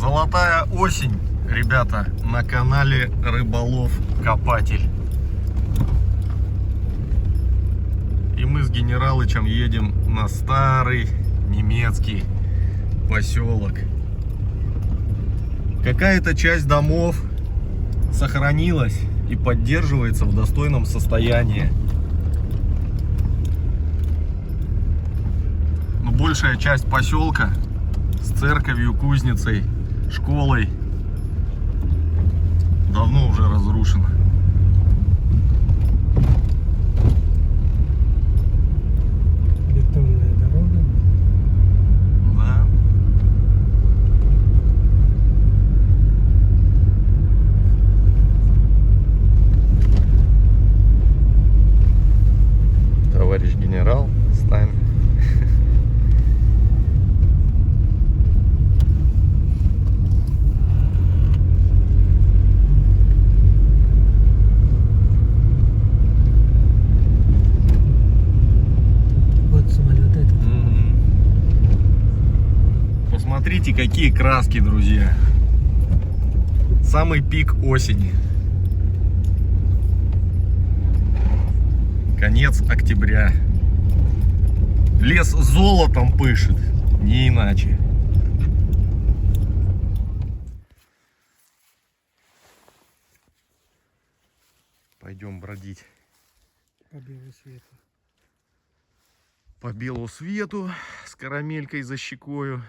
Золотая осень, ребята, на канале Рыболов Копатель. И мы с Генералычем едем на старый немецкий поселок. Какая-то часть домов сохранилась и поддерживается в достойном состоянии. Но большая часть поселка с церковью, кузницей, школой давно уже разрушена. Бетонная дорога. Да. Товарищ генерал с нами. Вот самолет этот. Посмотрите, какие краски, друзья. Самый пик осени. Конец октября. Лес золотом пышет, не иначе. Пойдем бродить По белому свету. по белу свету с карамелькой за щекою.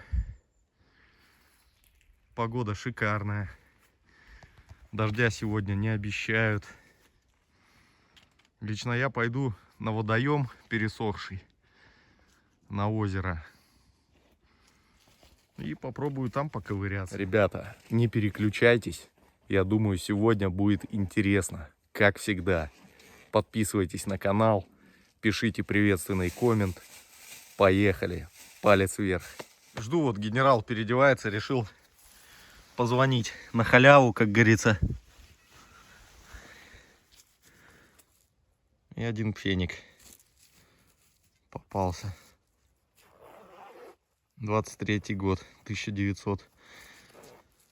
Погода шикарная. Дождя сегодня не обещают. Лично я пойду на водоем пересохший, на озеро. И попробую там поковыряться. Ребята, не переключайтесь. Я думаю, сегодня будет интересно. Как всегда. Подписывайтесь на канал. Пишите приветственный коммент. Поехали. Палец вверх. Жду, вот генерал переодевается. Решил позвонить на халяву, как говорится. И один пфеник попался. 23-й год, 1900.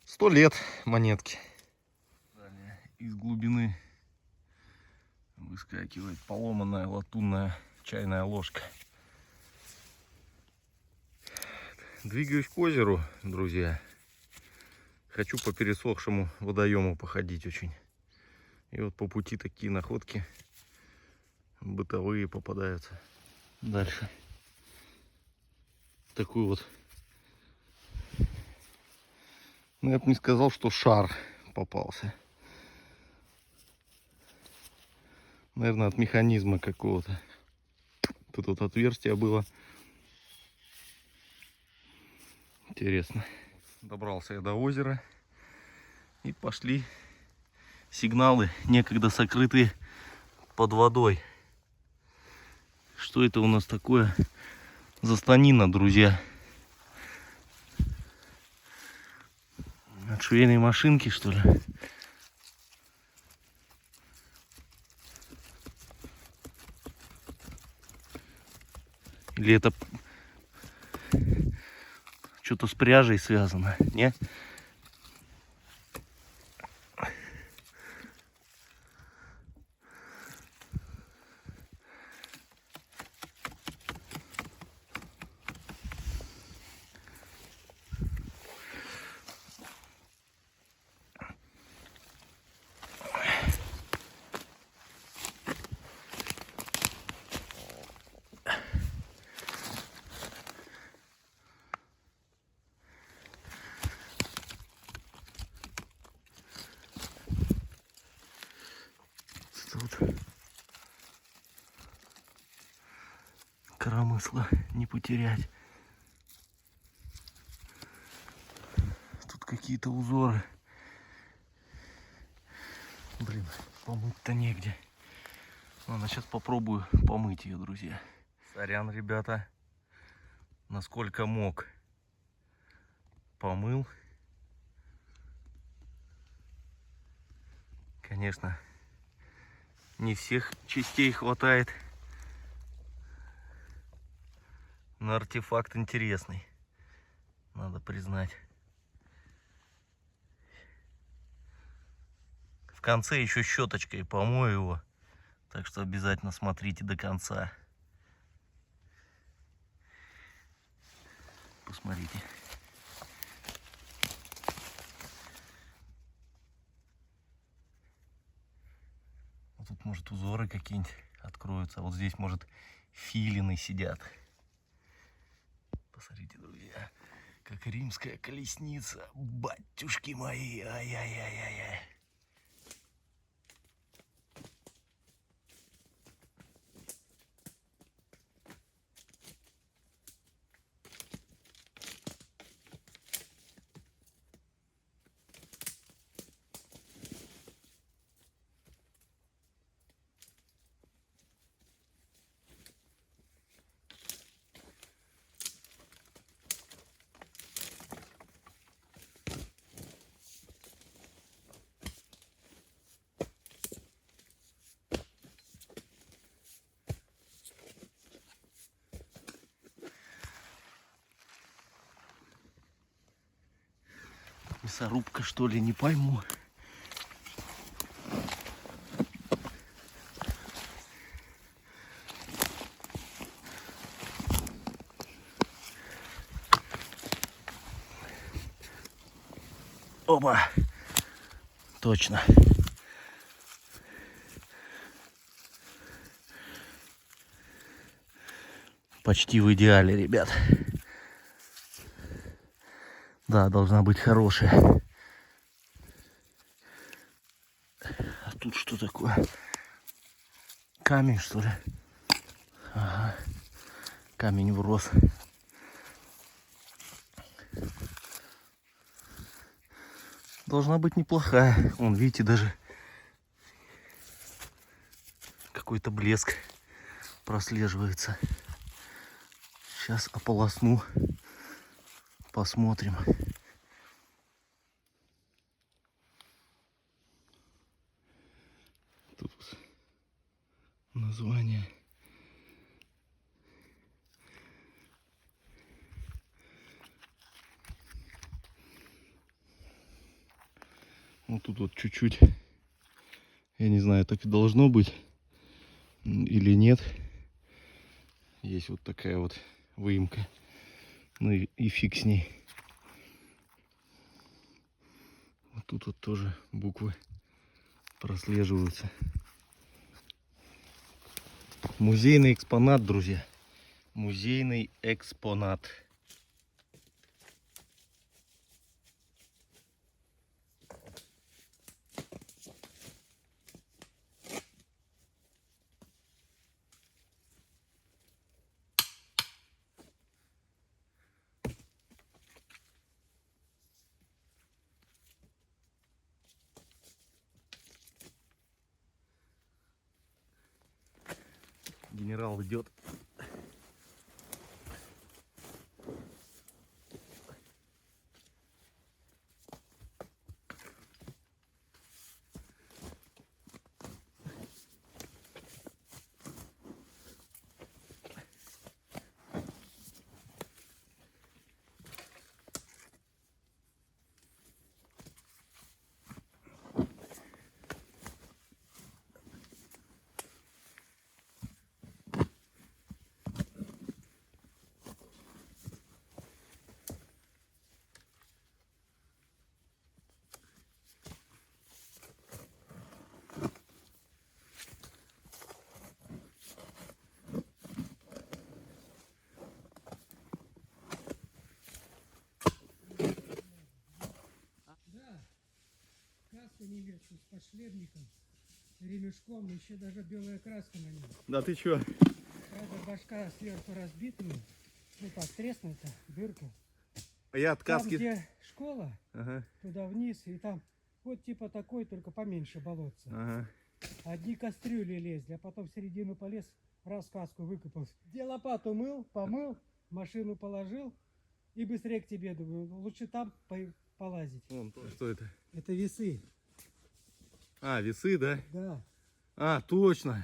100 лет монетки. Далее из глубины выскакивает поломанная латунная чайная ложка. Двигаюсь к озеру, друзья. Хочу по пересохшему водоему походить очень. И вот по пути такие находки бытовые попадаются. Дальше. Такой вот. Ну, я бы не сказал, что шар попался. Наверное, от механизма какого-то. Тут вот отверстие было. Интересно. Добрался я до озера. И пошли сигналы, некогда сокрытые под водой. Что это у нас такое за станина, друзья? От швейной машинки, что ли? Или это что-то с пряжей связано, не? Тут коромысла не потерять. Тут какие-то узоры. Блин, помыть-то негде. Ладно, сейчас попробую помыть ее, друзья. Сорян, ребята. Насколько мог, помыл. Конечно, не всех частей хватает. Но артефакт интересный, надо признать. В конце еще щеточкой помою его. Так что обязательно смотрите до конца. Посмотрите. Вот тут, может, узоры какие-нибудь откроются. А вот здесь, может, филины сидят. Посмотрите, друзья, как римская колесница. Батюшки мои, ай-яй-яй-яй-яй. Мясорубка, что ли, не пойму. Опа! Точно. Почти в идеале, ребят. Да, должна быть хорошая. А тут что такое? Камень, что ли? Ага. Камень врос. Должна быть неплохая. Вон, видите, даже какой-то блеск прослеживается. Сейчас ополосну. Посмотрим. Тут название. Вот тут вот чуть-чуть, я не знаю, так и должно быть или нет. Есть вот такая вот выемка. Ну и фиг с ней. Вот тут вот тоже буквы прослеживаются. Музейный экспонат, друзья. Музейный экспонат. Генерал идет. Каску немецкую с подшлемником, ремешком, еще даже белая краска на нем. Да ты чё? Правда, башка сверху разбита, ну так, треснута, дырка. А я от Там, каски. где школа, Ага, туда вниз, и там вот типа такой, только поменьше болотца. ага. Одни кастрюли лезли, а потом в середину полез, раз каску выкопал. Где лопату мыл, помыл, машину положил, и быстрее к тебе, думаю, лучше там полазить. Вон, что это? Это весы. А, весы, да? Да. А, точно.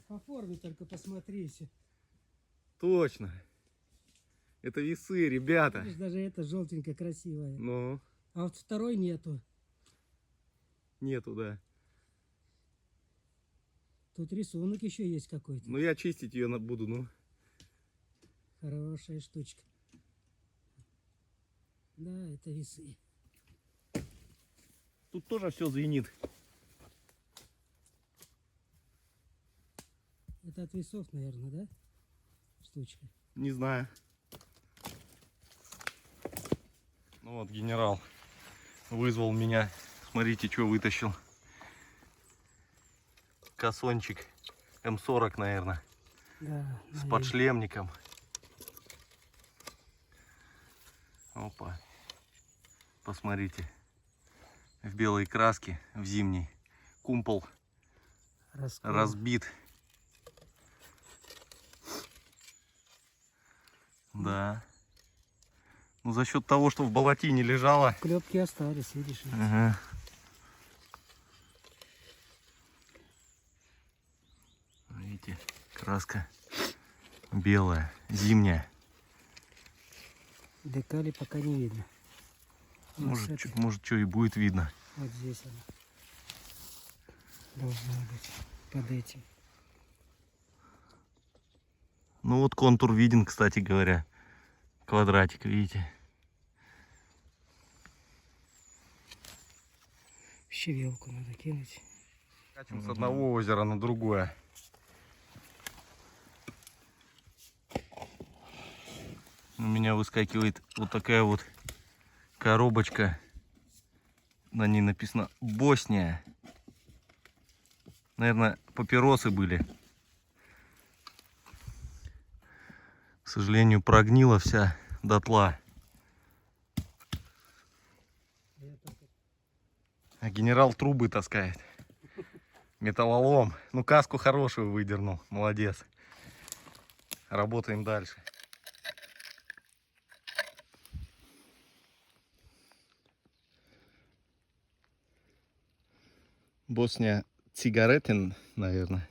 По форме только посмотрите. Точно. Это весы, ребята. Видишь, даже это желтенькая, красивая. Ну, А вот второй нету. Нету, да. Тут рисунок еще есть какой-то. Ну я чистить ее буду, ну. Хорошая штучка. Да, это весы. Тут тоже все звенит. Это от весов, наверное, да? Штучка. Не знаю. Ну вот генерал вызвал меня. Смотрите, что вытащил. Косончик М40, наверное. Да. С подшлемником. Опа. Посмотрите. В белой краске, в зимней. Кумпол разбит. Да. Ну за счет того, что в болотине лежала. Клепки остались, видишь? Ага. Видите, краска белая, зимняя. Декали пока не видно. Может, что и будет видно. Вот здесь она должна быть под этим. Ну вот контур виден, кстати говоря. Квадратик, видите. Щевелку надо кинуть. Катим с одного озера на другое. У меня выскакивает вот такая вот коробочка. На ней написано Босния. Наверное, папиросы были. К сожалению, прогнила вся дотла. А генерал трубы таскает. Металлолом. Ну, каску хорошую выдернул. Молодец. Работаем дальше. Босния Цигаретин, наверное.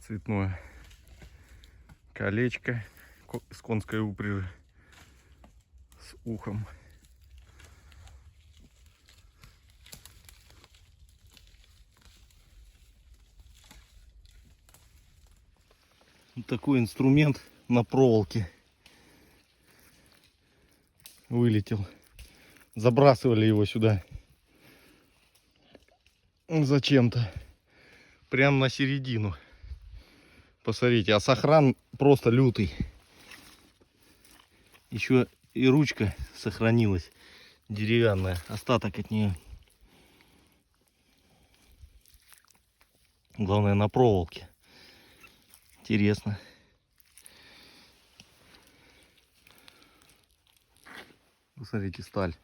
Цветное колечко с конской упряжи с ухом. Вот такой инструмент на проволоке вылетел. Забрасывали его сюда зачем-то. Прям на середину. Посмотрите, а сохран просто лютый. Еще и ручка сохранилась деревянная, остаток от нее. Главное на проволоке. Интересно. Посмотрите, сталь.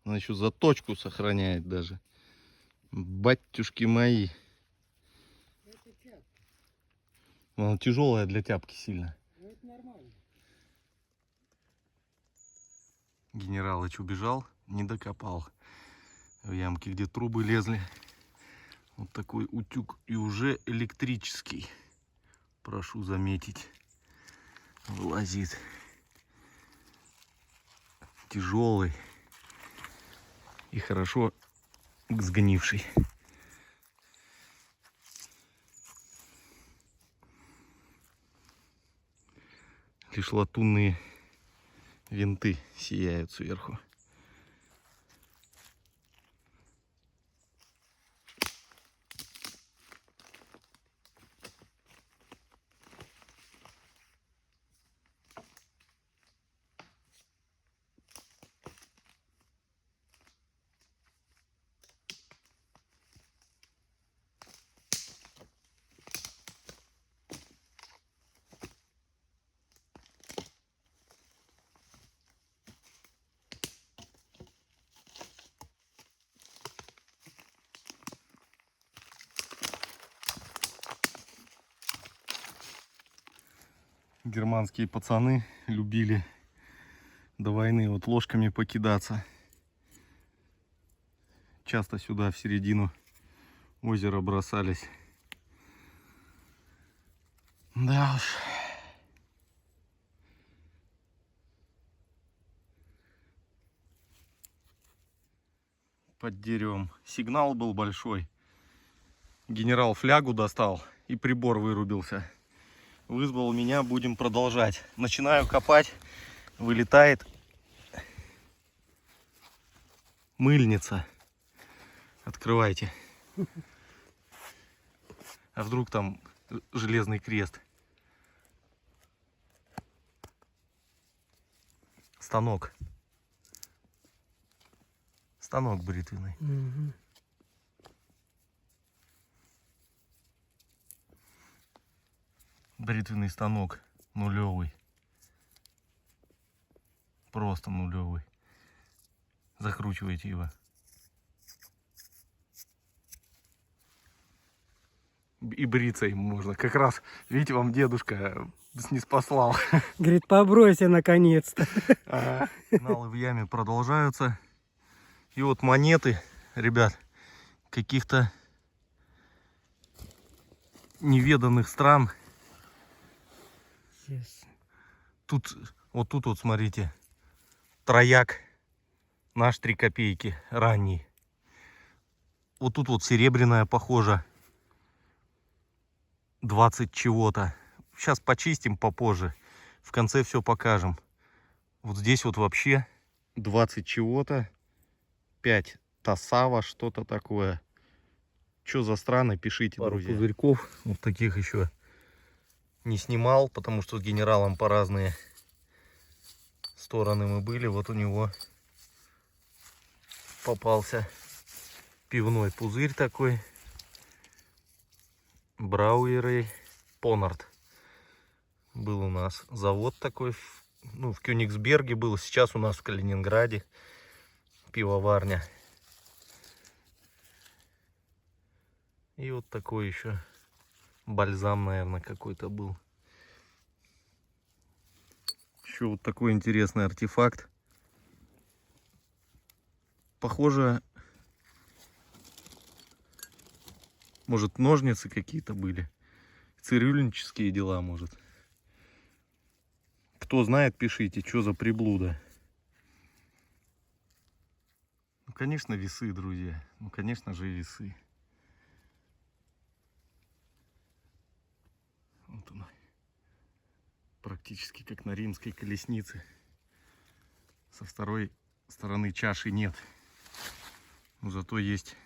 Она еще заточку сохраняет даже. Батюшки мои. Она тяжелая для тяпки сильно. Ну, это нормально. Генералыч убежал, не докопал. В ямке, где трубы лезли. Вот такой утюг. И уже электрический. Прошу заметить. Вылазит. Тяжелый. И хорошо сгнивший. Лишь латунные винты сияют сверху. Германские пацаны любили до войны вот ложками покидаться. Часто сюда в середину озера бросались. Да уж. Под деревом. Сигнал был большой. Генерал флягу достал и прибор вырубился. Вызвал меня, будем продолжать. Начинаю копать, вылетает мыльница. Открывайте. А вдруг там железный крест? Станок. Станок бритвенный. Угу. Бритвенный станок нулевый. Просто нулевый. Закручивайте его. И бриться им можно. Как раз, видите, вам дедушка снеспослал. Говорит, побройся наконец-то. Ага. Каналы в яме продолжаются. И вот монеты, ребят, каких-то неведанных стран. Yes. Тут вот, смотрите, трояк, наш 3 копейки, ранний. Вот тут вот серебряная, похоже, 20 чего-то. Сейчас почистим попозже, в конце все покажем. Вот здесь вот вообще 20 чего-то, 5 Тасава, что-то такое. Что за страны, пишите, пару друзья. Пузырьков вот таких еще не снимал, потому что с генералом по разные стороны мы были. Вот у него попался пивной пузырь такой. Брауэрей Понард. Был у нас завод такой, в Кёнигсберге был, сейчас у нас в Калининграде пивоварня. И вот такой еще бальзам, наверное, какой-то был. Еще вот такой интересный артефакт. Похоже, может, ножницы какие-то были. Цирюльнические дела, может. Кто знает, пишите, что за приблуда. Ну, конечно, весы, друзья. Ну, конечно же, весы. Вот он. Практически как на римской колеснице. Со второй стороны чаши нет. Но зато есть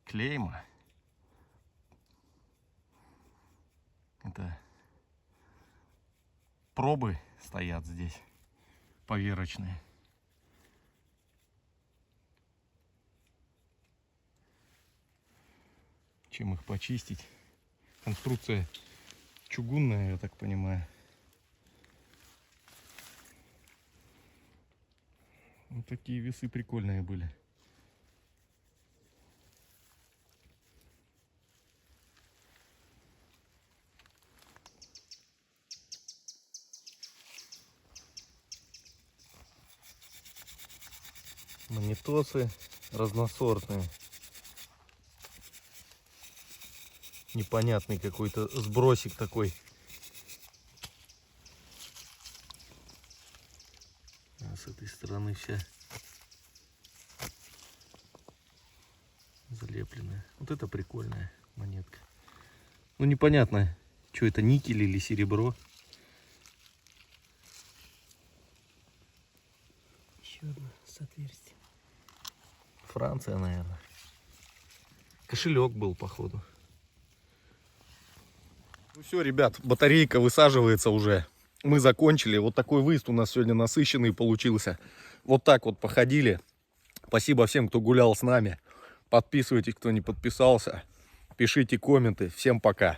клейма. Это пробы стоят здесь, поверочные. Чем их почистить? Конструкция чугунная, я так понимаю. Вот такие весы прикольные были. Монетосы разносортные. Непонятный какой-то сбросик такой. А с этой стороны вся залепленная. Вот это прикольная монетка. Ну непонятно, что это, никель или серебро. Еще одна с отверстием. Франция, наверное. Кошелек был, походу. Ну все, ребят, батарейка высаживается уже. Мы закончили. Вот такой выезд у нас сегодня насыщенный получился. Вот так вот походили. Спасибо всем, кто гулял с нами. Подписывайтесь, кто не подписался. Пишите комменты. Всем пока.